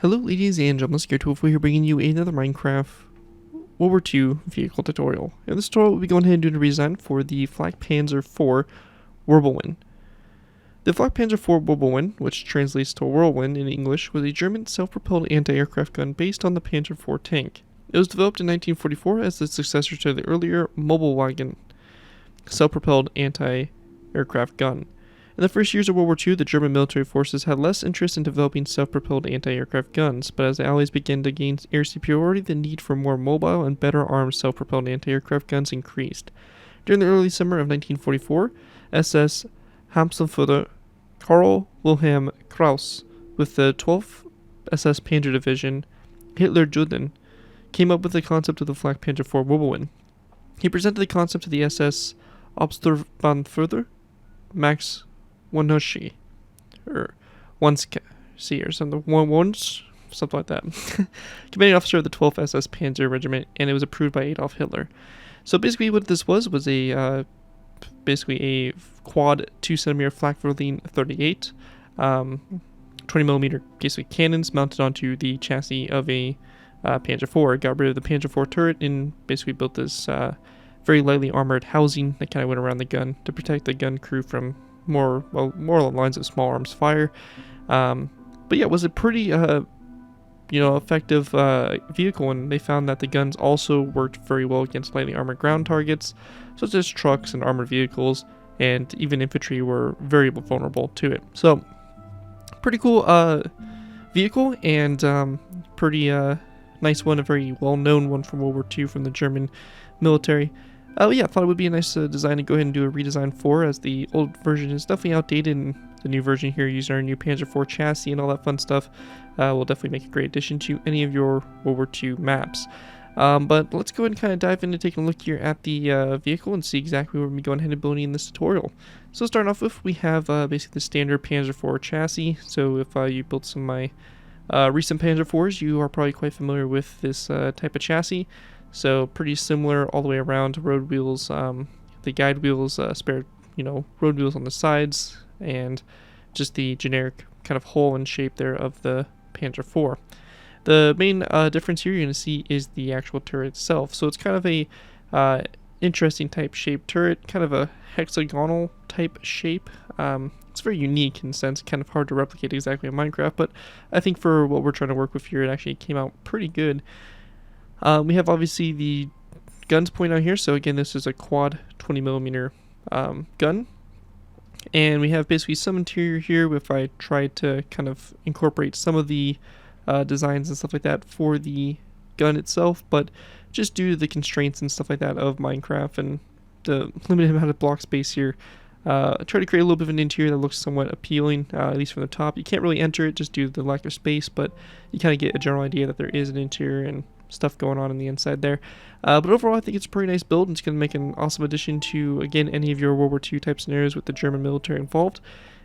Hello ladies and gentlemen, ZPro here bringing you another Minecraft World War II vehicle tutorial. In this tutorial we'll be going ahead and doing a redesign for the Flakpanzer IV Wirbelwind. The Flakpanzer IV Wirbelwind, which translates to Whirlwind in English, was a German self-propelled anti-aircraft gun based on the Panzer IV tank. It was developed in 1944 as the successor to the earlier Mobilwagen self-propelled anti-aircraft gun. In the first years of World War II, the German military forces had less interest in developing self-propelled anti-aircraft guns, but as the Allies began to gain air superiority, the need for more mobile and better armed self-propelled anti-aircraft guns increased. During the early summer of 1944, SS Hampflieger Karl Wilhelm Krauss, with the 12th SS Panzer Division, Hitler-Juden, came up with the concept of the Flakpanzer IV Wirbelwind. He presented the concept to the SS Observantführer Max Wonski, or Wonski, or something, something like that. Commanding officer of the 12th SS Panzer Regiment, and it was approved by Adolf Hitler. So basically, what this was a quad 2cm Flakverline 38, 20mm basically cannons mounted onto the chassis of a Panzer IV. Got rid of the Panzer IV turret and basically built this very lightly armored housing that kind of went around the gun to protect the gun crew from more along the lines of small arms fire. But yeah, it was a pretty effective vehicle, and they found that the guns also worked very well against lightly armored ground targets such as trucks and armored vehicles, and even infantry were very vulnerable to it. So pretty cool vehicle, and pretty nice one, a very well-known one from World War II from the German military. Yeah, I thought it would be a nice design to go ahead and do a redesign for, as the old version is definitely outdated, and the new version here using our new Panzer IV chassis and all that fun stuff will definitely make a great addition to any of your World War II maps. But let's go ahead and kind of dive into taking a look here at the vehicle and see exactly what we're going ahead and building in this tutorial. So starting off with, we have basically the standard Panzer IV chassis. So if you built some of my recent Panzer IVs, you are probably quite familiar with this type of chassis. So pretty similar all the way around. Road wheels, the guide wheels, spare road wheels on the sides, and just the generic kind of hole and shape there of the Panzer IV. The main difference here you're going to see is the actual turret itself. So it's kind of a interesting type shaped turret, kind of a hexagonal type shape. It's very unique in a sense, kind of hard to replicate exactly in Minecraft, but I think for what we're trying to work with here, it actually came out pretty good. We have obviously the guns point out here. So again, this is a quad 20mm gun. And we have basically some interior here if I tried to kind of incorporate some of the designs and stuff like that for the gun itself, but just due to the constraints and stuff like that of Minecraft and the limited amount of block space here, I try to create a little bit of an interior that looks somewhat appealing, at least from the top. You can't really enter it just due to the lack of space, but you kind of get a general idea that there is an interior and stuff going on the inside there. But overall, I think it's a pretty nice build, and it's going to make an awesome addition to, again, any of your World War II type scenarios with the German military involved.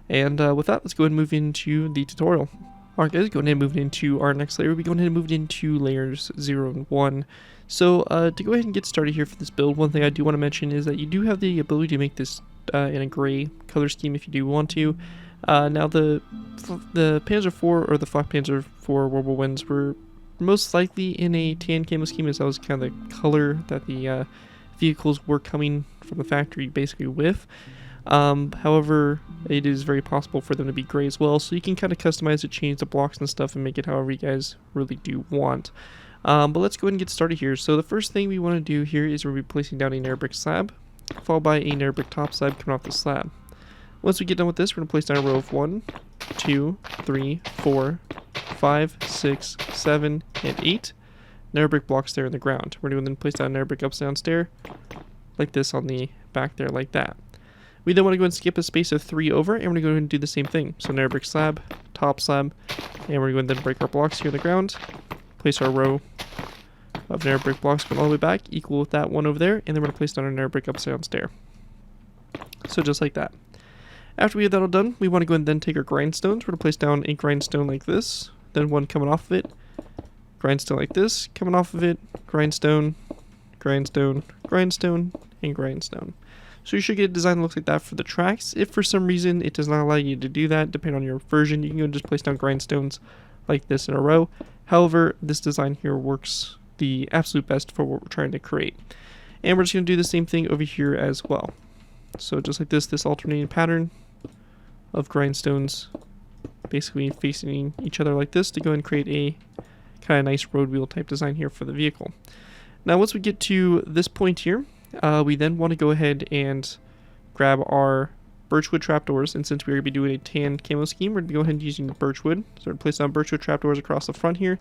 And with that, let's go ahead and move into the tutorial. Alright guys, going ahead and move into our next layer. We'll be going ahead and move into layers 0 and 1. So to go ahead and get started here for this build, one thing I do want to mention is that you do have the ability to make this in a gray color scheme if you do want to. Now the Panzer IV or the Flakpanzer IV Wirbelwinds were most likely in a tan camo scheme, as that was kind of the color that the vehicles were coming from the factory basically with. However, it is very possible for them to be gray as well, so you can kind of customize it, change the blocks and stuff, and make it however you guys really do want. But let's go ahead and get started here. So the first thing we want to do here is we'll be placing down a nether brick slab, followed by a nether brick top slab coming off the slab. Once we get done with this, we're going to place down a row of 1, 2, 3, 4, 5, 6, 7, and 8 nether brick blocks there in the ground. We're going to then place down a nether brick upside down stair like this on the back there, like that. We then want to go and skip a space of 3 over, and we're going to go ahead and do the same thing. So nether brick slab, top slab, and we're going to then break our blocks here on the ground, place our row of nether brick blocks going all the way back, equal with that one over there, and then we're going to place down our nether brick upside down stair. So just like that. After we have that all done, we want to go and then take our grindstones. We're going to place down a grindstone like this, then one coming off of it, grindstone like this, coming off of it, grindstone, grindstone, grindstone, and grindstone. So you should get a design that looks like that for the tracks. If for some reason it does not allow you to do that, depending on your version, you can go and just place down grindstones like this in a row. However, this design here works the absolute best for what we're trying to create. And we're just going to do the same thing over here as well. So just like this alternating pattern of grindstones basically facing each other like this to go and create a kind of nice road wheel type design here for the vehicle. Now once we get to this point here, we then want to go ahead and grab our birchwood trapdoors, and since we're going to be doing a tan camo scheme, we're going to go ahead and using birchwood. So we're going to place down birchwood trapdoors across the front here,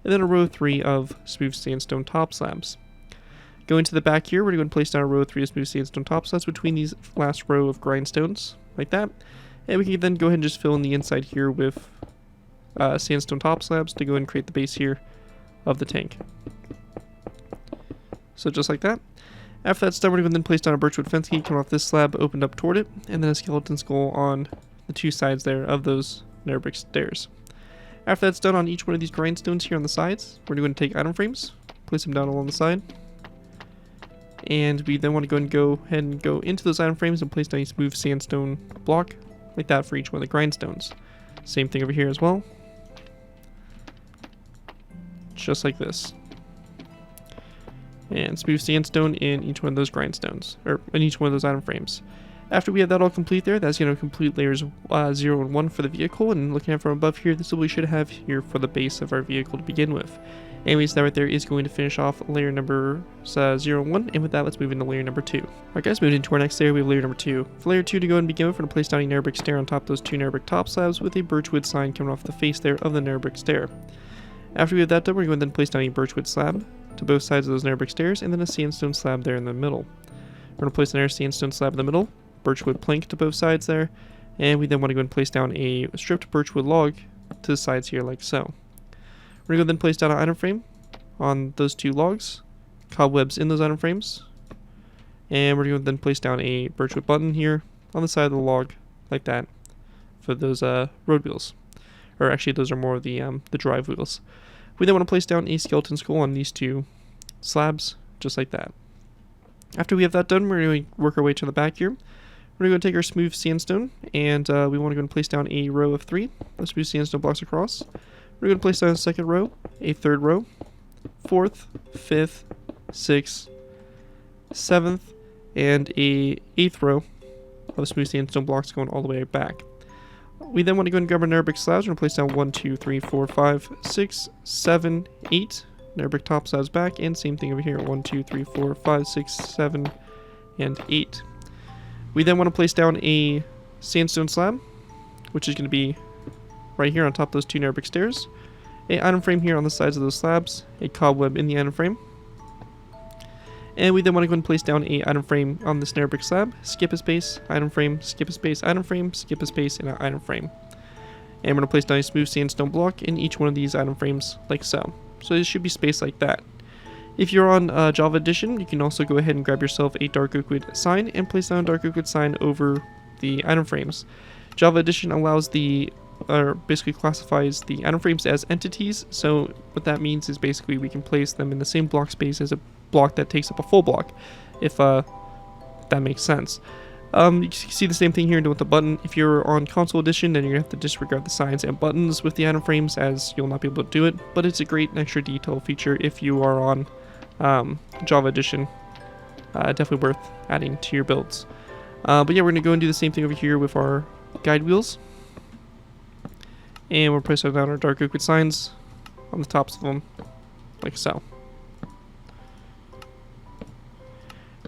and then a row of 3 of smooth sandstone top slabs. Going to the back here, we're going to place down a row of 3 of smooth sandstone top slabs between these last row of grindstones, like that. And we can then go ahead and just fill in the inside here with sandstone top slabs to go and create the base here of the tank. So just like that. After that's done, we're going to then place down a birchwood fence key coming off this slab, opened up toward it, and then a skeleton skull on the 2 sides there of those nether brick stairs. After that's done on each one of these grindstones here on the sides, we're going to take item frames, place them down along the side, and we then want to go ahead and go into those item frames and place down a smooth sandstone block, like that for each one of the grindstones. Same thing over here as well. Just like this. And smooth sandstone in each one of those grindstones, or in each one of those item frames. After we have that all complete there, that's going to complete layers 0 and 1 for the vehicle, and looking at it from above here, this is what we should have here for the base of our vehicle to begin with. Anyways, that right there is going to finish off layer number 0 and 1, and with that, let's move into layer number 2. Alright guys, moving into our next layer, we have layer number 2. For layer 2 to go and begin with, we're going to place down a nether brick stair on top of those 2 nether brick top slabs with a birchwood sign coming off the face there of the nether brick stair. After we have that done, we're going to then place down a birchwood slab to both sides of those nether brick stairs, and then a sandstone slab there in the middle. We're going to place another sandstone slab in the middle, birchwood plank to both sides there, and we then want to go and place down a stripped birchwood log to the sides here like so. We're going to go then place down an item frame on those 2 logs, cobwebs in those item frames, and we're going to then place down a birchwood button here on the side of the log like that for those road wheels. Or actually those are more of the drive wheels. We then want to place down a skeleton skull on these 2 slabs, just like that. After we have that done, we're going to work our way to the back here. We're going to take our smooth sandstone, and we want to go and place down a row of 3 of smooth sandstone blocks across. We're going to place down a 2nd row, a 3rd row, 4th, 5th, 6th, 7th, and a 8th row of smooth sandstone blocks going all the way back. We then want to go and grab our nether brick slabs. We're going to place down 1, 2, 3, 4, 5, 6, 7, 8 nether brick top slabs back, and same thing over here, 1, 2, 3, 4, 5, 6, 7, and 8. We then want to place down a sandstone slab, which is going to be right here on top of those 2 nether brick stairs, a item frame here on the sides of those slabs, a cobweb in the item frame, and we then want to go and place down a item frame on this nether brick slab, skip a space, item frame, skip a space, item frame, skip a space, and an item frame. And we're going to place down a smooth sandstone block in each one of these item frames like so. So it should be spaced like that. If you're on Java Edition, you can also go ahead and grab yourself a dark liquid sign and place down a dark liquid sign over the item frames. Java Edition allows basically classifies the item frames as entities, so what that means is basically we can place them in the same block space as a block that takes up a full block, if that makes sense. You can see the same thing here with the button. If you're on console edition, then you're going to have to disregard the signs and buttons with the item frames, as you'll not be able to do it, but it's a great extra detail feature if you are on Java edition. Definitely worth adding to your builds. But yeah, we're going to go and do the same thing over here with our guide wheels, and we'll place down our dark liquid signs on the tops of them like so.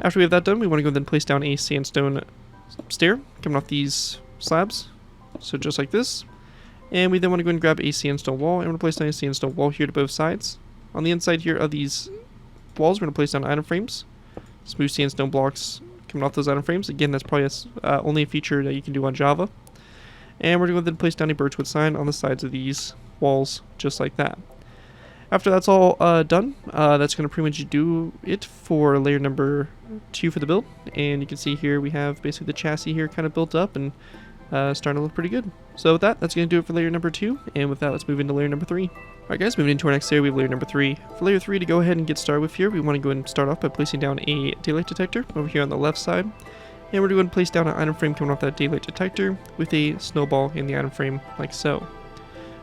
After we have that done, we want to go then place down a sandstone stair coming off these slabs, so just like this. And we then want to go and grab a sandstone wall, and we're going to place down a sandstone wall here to both sides. On the inside here of these walls, we're going to place down item frames, smooth sandstone blocks coming off those item frames. Again, that's probably only a feature that you can do on Java. And we're going to then place down a birchwood sign on the sides of these walls, just like that. After that's all done, that's going to pretty much do it for layer number 2 for the build. And you can see here we have basically the chassis here kind of built up and starting to look pretty good. So with that, that's going to do it for layer number 2. And with that, let's move into layer number 3. Alright guys, moving into our next layer, we have layer number 3. For layer 3 to go ahead and get started with here, we want to go ahead and start off by placing down a daylight detector over here on the left side. And we're going to place down an item frame coming off that daylight detector with a snowball in the item frame like so.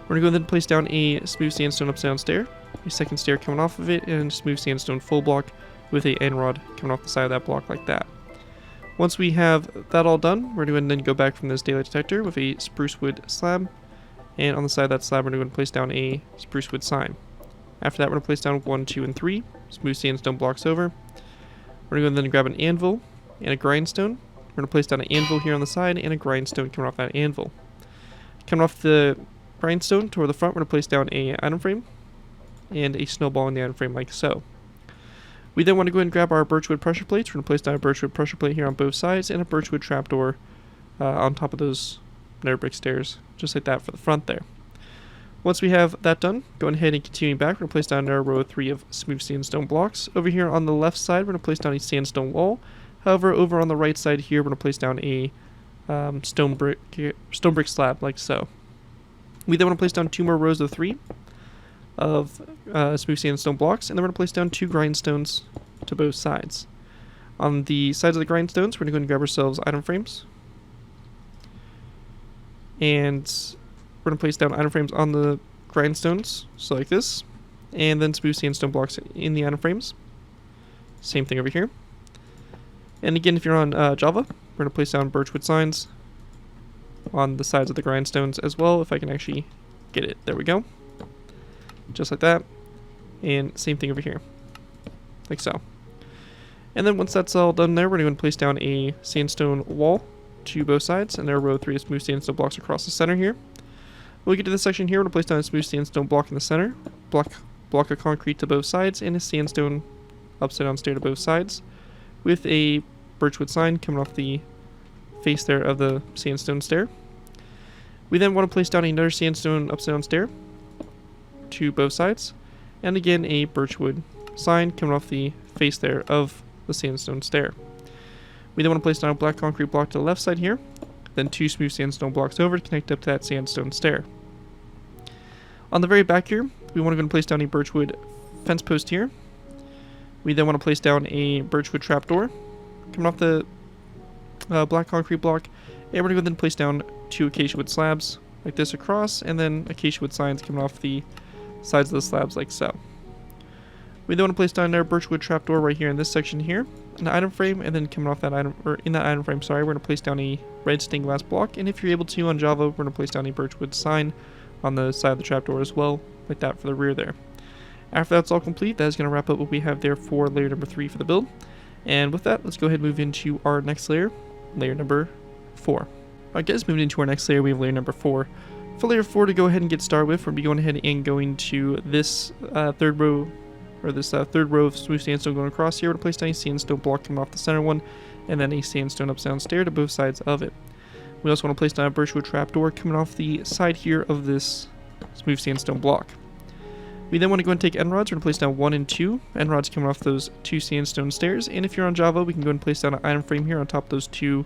We're going to go then place down a smooth sandstone upside down stair, a second stair coming off of it, and smooth sandstone full block with a end rod coming off the side of that block like that. Once we have that all done, we're going to then go back from this daylight detector with a spruce wood slab, and on the side of that slab we're going to place down a spruce wood sign. After that we're going to place down 1, 2, and 3 smooth sandstone blocks over. We're going to then grab an anvil and a grindstone. We're going to place down an anvil here on the side and a grindstone coming off that anvil. Coming off the grindstone toward the front, we're going to place down a item frame and a snowball in the item frame like so. We then want to go ahead and grab our birchwood pressure plates. We're going to place down a birchwood pressure plate here on both sides and a birchwood trapdoor on top of those nether brick stairs, just like that for the front there. Once we have that done, going ahead and continuing back, we're going to place down our row of 3 of smooth sandstone blocks. Over here on the left side, we're going to place down a sandstone wall. However, over on the right side here, we're going to place down a stone brick slab like so. We then want to place down 2 more rows of 3 of smooth sandstone blocks, and then we're going to place down 2 grindstones to both sides. On the sides of the grindstones, we're going to go and grab ourselves item frames, and we're going to place down item frames on the grindstones, so like this, and then smooth sandstone blocks in the item frames. Same thing over here. And again, if you're on Java, we're going to place down birchwood signs on the sides of the grindstones as well, if I can actually get it. There we go. Just like that. And same thing over here. Like so. And then once that's all done there, we're going to place down a sandstone wall to both sides, and there are row 3 of smooth sandstone blocks across the center here. When we get to this section here, we're going to place down a smooth sandstone block in the center, block of concrete to both sides, and a sandstone upside down stair to both sides, with a birchwood sign coming off the face there of the sandstone stair. We then want to place down another sandstone upside down stair to both sides, and again a birchwood sign coming off the face there of the sandstone stair. We then want to place down a black concrete block to the left side here, then 2 smooth sandstone blocks over to connect up to that sandstone stair. On the very back here, we want to go and place down a birchwood fence post here. We then want to place down a birchwood trapdoor coming off the black concrete block, and we're going to go then place down 2 acacia wood slabs like this across, and then acacia wood signs coming off the sides of the slabs like so. We then want to place down our birchwood trapdoor right here in this section here, an item frame, and then coming off that item, or in that item frame, sorry, we're going to place down a red stained glass block, and if you're able to on Java, we're going to place down a birchwood sign on the side of the trapdoor as well, like that for the rear there. After that's all complete, that is going to wrap up what we have there for layer number 3 for the build. And with that, let's go ahead and move into our next layer, layer number 4. Alright guys, moving into our next layer, we have layer number 4. For layer 4 to go ahead and get started with, we're going to be going ahead and going to this third row of smooth sandstone going across here. We're going to place down a sandstone block coming off the center one, and then a sandstone upside down stair to both sides of it. We also want to place down a birchwood trapdoor coming off the side here of this smooth sandstone block. We then want to go and take end rods. We're going to place down 1 and 2 end rods coming off those 2 sandstone stairs. And if you're on Java, we can go and place down an item frame here on top of those 2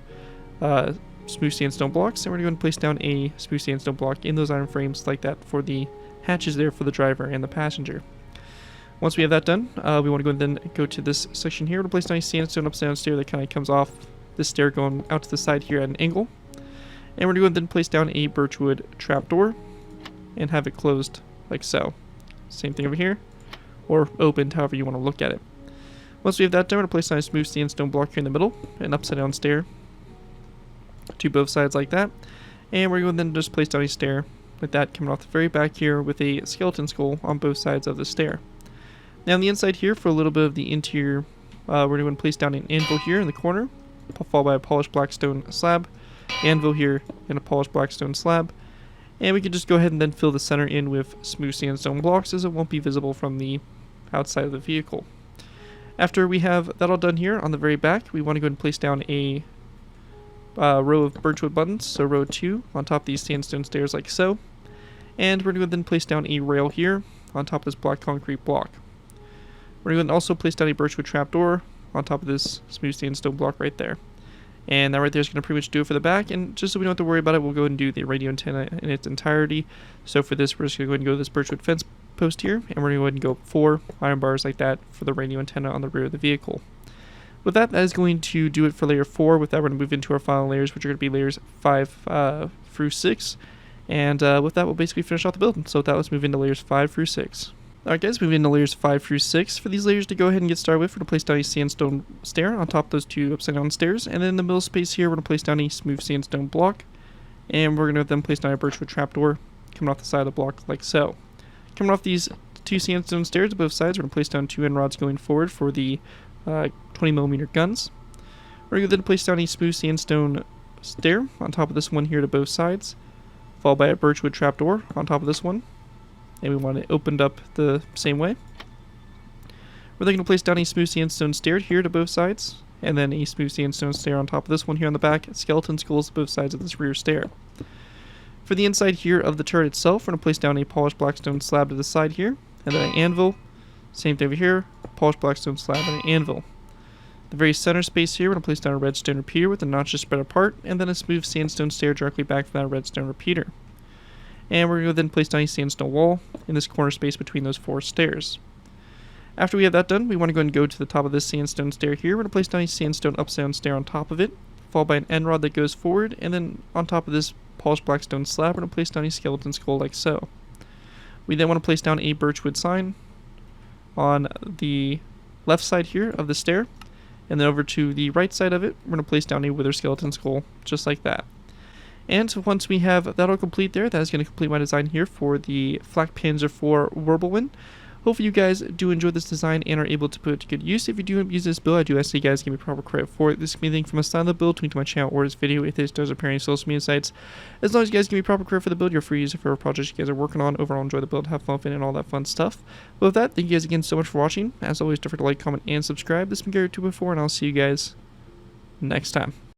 smooth sandstone blocks. And we're going to place down a smooth sandstone block in those item frames like that for the hatches there for the driver and the passenger. Once we have that done, we want to go and then go to this section here to place down a sandstone upside down stair that kind of comes off this stair going out to the side here at an angle. And we're going to go and then place down a birchwood trapdoor and have it closed like so. Same thing over here, or opened, however you want to look at it. Once we have that done, we're going to place down a smooth sandstone block here in the middle, an upside down stair to both sides like that. And we're going to then just place down a stair like that coming off the very back here with a skeleton skull on both sides of the stair. Now on the inside here, for a little bit of the interior, we're going to place down an anvil here in the corner, followed by a polished black stone slab, anvil here, and a polished black stone slab. And we can just go ahead and then fill the center in with smooth sandstone blocks, as it won't be visible from the outside of the vehicle. After we have that all done here, on the very back, we want to go ahead and place down a row of birchwood buttons, so row 2, on top of these sandstone stairs like so. And we're going to then place down a rail here on top of this black concrete block. We're going to also place down a birchwood trapdoor on top of this smooth sandstone block right there. And that right there is going to pretty much do it for the back. And just so we don't have to worry about it, we'll go ahead and do the radio antenna in its entirety. So for this, we're just going to go ahead and go to this birchwood fence post here, and we're going to go ahead and go 4 iron bars like that for the radio antenna on the rear of the vehicle. With that, that is going to do it for layer 4. With that, we're going to move into our final layers, which are going to be layers 5 through 6. And with that, we'll basically finish off the build. So with that, let's move into layers 5 through 6. Alright guys, moving into layers 5 through 6. For these layers to go ahead and get started with, we're going to place down a sandstone stair on top of those 2 upside down stairs. And then in the middle space here, we're going to place down a smooth sandstone block. And we're going to then place down a birchwood trapdoor coming off the side of the block like so. Coming off these 2 sandstone stairs on both sides, we're going to place down 2 end rods going forward for the 20mm guns. We're going to then place down a smooth sandstone stair on top of this one here to both sides, followed by a birchwood trapdoor on top of this one. And we want it opened up the same way. We're then going to place down a smooth sandstone stair here to both sides, and then a smooth sandstone stair on top of this one here on the back, skeleton skulls to both sides of this rear stair. For the inside here of the turret itself, we're going to place down a polished blackstone slab to the side here, and then an anvil. Same thing over here, polished blackstone slab and an anvil. The very center space here, we're going to place down a redstone repeater with the notches spread apart, and then a smooth sandstone stair directly back from that redstone repeater. And we're going to then place down a sandstone wall in this corner space between those 4 stairs. After we have that done, we want to go and go to the top of this sandstone stair here. We're going to place down a sandstone upside down stair on top of it, followed by an end rod that goes forward, and then on top of this polished blackstone slab, we're going to place down a skeleton skull like so. We then want to place down a birchwood sign on the left side here of the stair, and then over to the right side of it, we're going to place down a wither skeleton skull, just like that. And once we have that all complete there, that is going to complete my design here for the Flakpanzer IV Wirbelwind. Hopefully you guys do enjoy this design and are able to put it to good use. If you do use this build, I do ask you guys to give me proper credit for it. This can be anything from a style of the build to my channel or this video if this does appear on social media sites. As long as you guys give me proper credit for the build, you're free to use it for projects you guys are working on. Overall, enjoy the build, have fun with it, and all that fun stuff. But with that, thank you guys again so much for watching. As always, don't forget to like, comment, and subscribe. This has been Gary2 before, and I'll see you guys next time.